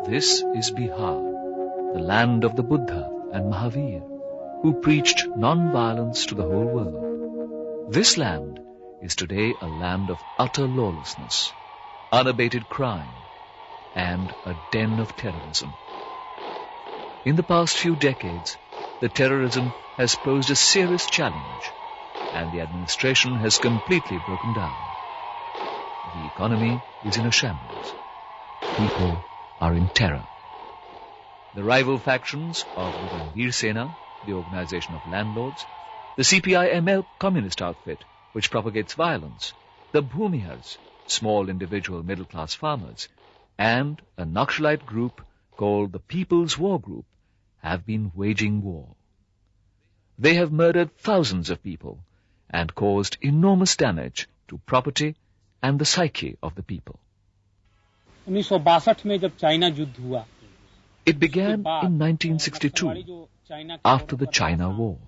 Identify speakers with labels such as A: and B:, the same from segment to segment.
A: This is Bihar, the land of the Buddha and Mahavir, who preached non-violence to the whole world. This land is today a land of utter lawlessness, unabated crime, and a den of terrorism. In the past few decades, the terrorism has posed a serious challenge, and the administration has completely broken down. The economy is in a shambles. People are in terror. The rival factions of the Ranveer Sena, the Organization of Landlords, the CPI-ML communist outfit, which propagates violence, the Bhumihars, small individual middle-class farmers, and a Naxalite group called the People's War Group, have been waging war. They have murdered thousands of people and caused enormous damage to property and the psyche of the people. It began in 1962, after the China War.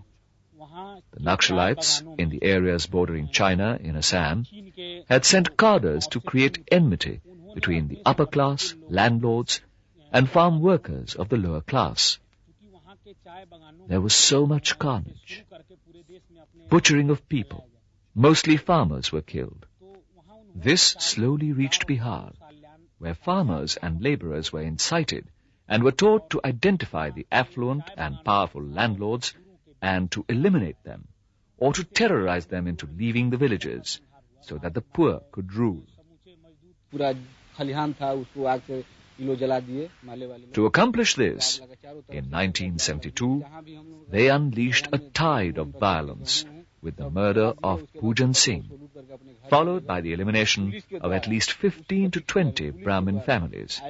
A: The Naxalites in the areas bordering China in Assam had sent cadres to create enmity between the upper class, landlords, and farm workers of the lower class. There was so much carnage. Butchering of people, mostly farmers, were killed. This slowly reached Bihar, where farmers and laborers were incited and were taught to identify the affluent and powerful landlords and to eliminate them, or to terrorize them into leaving the villages so that the poor could rule. To accomplish this, in 1972, they unleashed a tide of violence with the murder of Pujan Singh, followed by the elimination of at least 15 to 20 Brahmin families.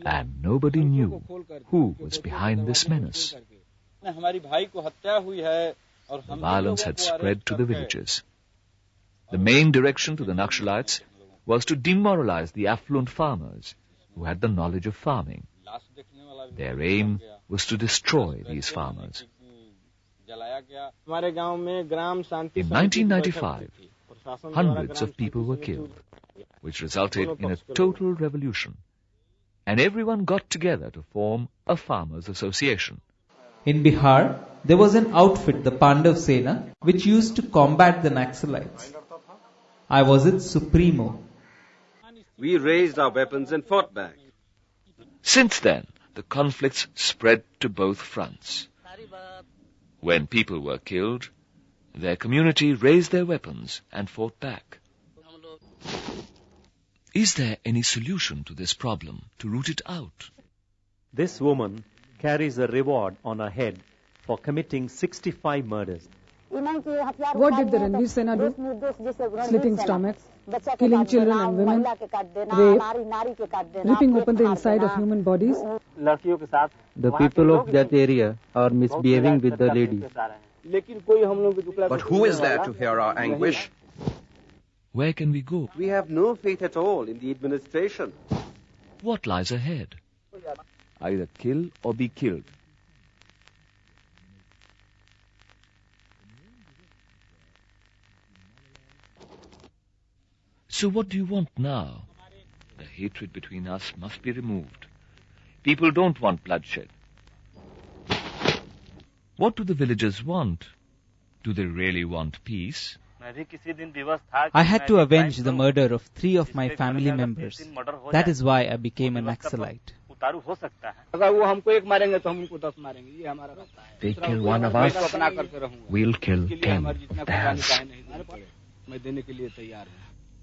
A: And nobody knew who was behind this menace. The violence had spread to the villages. The main direction to the Naxalites was to demoralize the affluent farmers who had the knowledge of farming. Their aim was to destroy these farmers. In 1995, hundreds of people were killed, which resulted in a total revolution, and everyone got together to form a farmers' association.
B: In Bihar, there was an outfit, the Pandav Sena, which used to combat the Naxalites. I was its supremo.
C: We raised our weapons and fought back.
A: Since then, the conflicts spread to both fronts. When people were killed, their community raised their weapons and fought back. Is there any solution to this problem, to root it out?
D: This woman carries a reward on her head for committing 65 murders.
E: What did the Ranveer Sena do? Slitting stomachs, killing children and women, rape, ripping open the inside of human bodies.
F: The people of that area are misbehaving with the ladies.
C: But who is there to hear our anguish?
A: Where can we go?
C: We have no faith at all in the administration.
A: What lies ahead? Either kill or be killed. So what do you want now? The hatred between us must be removed. People don't want bloodshed. What do the villagers want? Do they really want peace?
B: I had to avenge the murder of 3 of my family members. That is why I became a Naxalite.
F: They kill one of us, we'll kill 10 of theirs.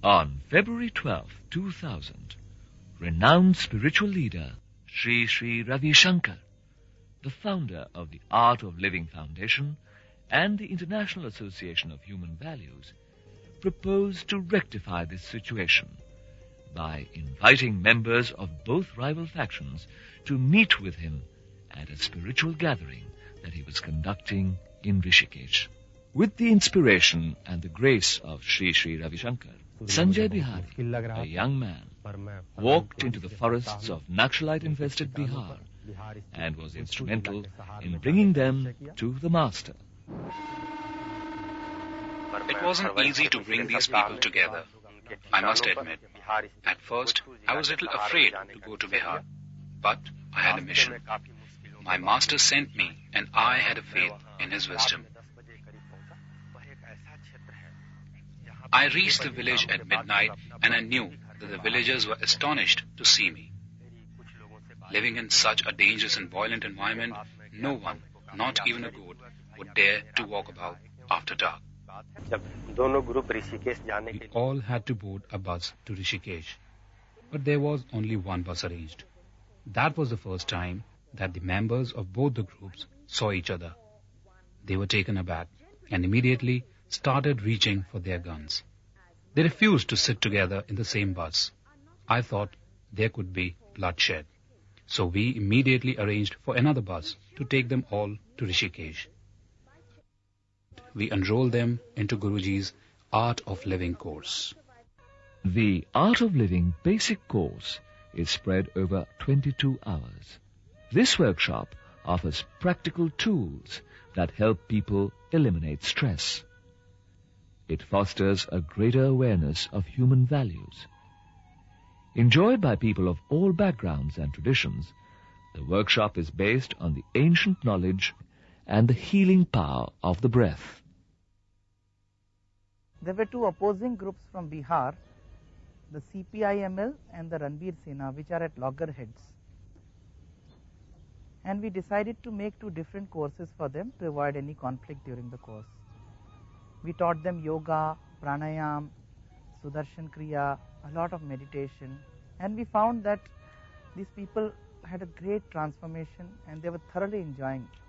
A: On February 12, 2000, renowned spiritual leader Sri Sri Ravi Shankar, the founder of the Art of Living Foundation and the International Association of Human Values, proposed to rectify this situation by inviting members of both rival factions to meet with him at a spiritual gathering that he was conducting in Rishikesh. With the inspiration and the grace of Sri Sri Ravi Shankar, Sanjay Bihari, a young man, walked into the forests of Naxalite-infested Bihar and was instrumental in bringing them to the Master.
G: It wasn't easy to bring these people together, I must admit. At first, I was a little afraid to go to Bihar. But I had a mission. My master sent me, and I had a faith in his wisdom. I reached the village at midnight, and I knew that the villagers were astonished to see me. Living in such a dangerous and violent environment, no one, not even a goat, would dare to walk about after dark. We all had to board a bus to Rishikesh, but there was only one bus arranged. That was the first time that the members of both the groups saw each other. They were taken aback and immediately started reaching for their guns. They refused to sit together in the same bus. I thought there could be bloodshed. So we immediately arranged for another bus to take them all to Rishikesh. We enrolled them into Guruji's Art of Living course.
A: The Art of Living basic course is spread over 22 hours. This workshop offers practical tools that help people eliminate stress. It fosters a greater awareness of human values. Enjoyed by people of all backgrounds and traditions, the workshop is based on the ancient knowledge and the healing power of the breath.
H: There were two opposing groups from Bihar, the CPI-ML and the Ranbir Sena, which are at loggerheads. And we decided to make two different courses for them to avoid any conflict during the course. We taught them yoga, pranayam, sudarshan kriya, a lot of meditation, and we found that these people had a great transformation and they were thoroughly enjoying it.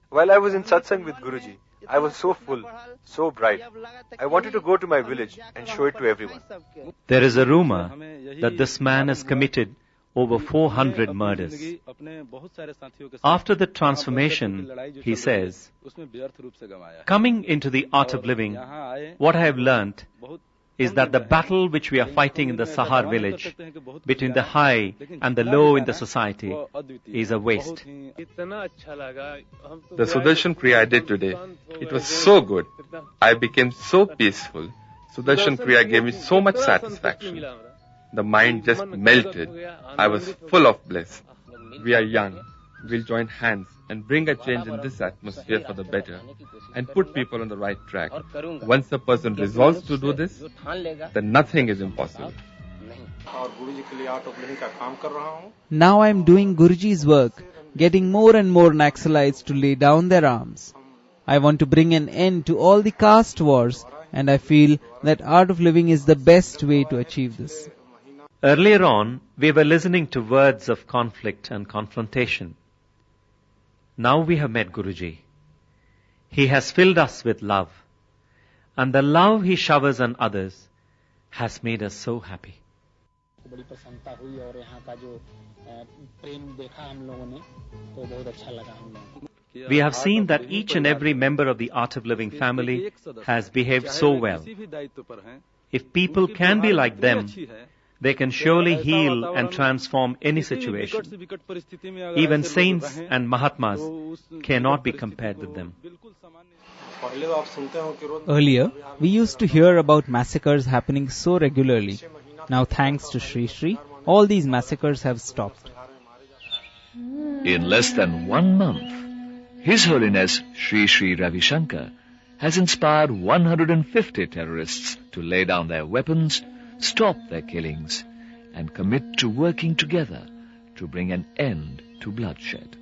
C: While I was in satsang with Guruji, I was so full, so bright. I wanted to go to my village and show it to everyone.
D: There is a rumor that this man has committed over 400 murders. After the transformation, he says, coming into the art of living, what I have learnt is that the battle which we are fighting in the Sahar village between the high and the low in the society is a waste.
I: The Sudarshan Kriya I did today, it was so good. I became so peaceful. Sudarshan Kriya gave me so much satisfaction. The mind just melted. I was full of bliss. We are young. We'll join hands and bring a change in this atmosphere for the better and put people on the right track. Once a person resolves to do this, then nothing is impossible.
B: Now I am doing Guruji's work, getting more and more Naxalites to lay down their arms. I want to bring an end to all the caste wars, and I feel that Art of Living is the best way to achieve this.
D: Earlier on, we were listening to words of conflict and confrontation. Now we have met Guruji. He has filled us with love, and the love he showers on others has made us so happy. We have seen that each and every member of the Art of Living family has behaved so well. If people can be like them, they can surely heal and transform any situation. Even saints and Mahatmas cannot be compared with them.
B: Earlier, we used to hear about massacres happening so regularly. Now, thanks to Sri Sri, all these massacres have stopped.
A: In less than 1 month, His Holiness Sri Sri Ravi Shankar has inspired 150 terrorists to lay down their weapons, stop their killings, and commit to working together to bring an end to bloodshed.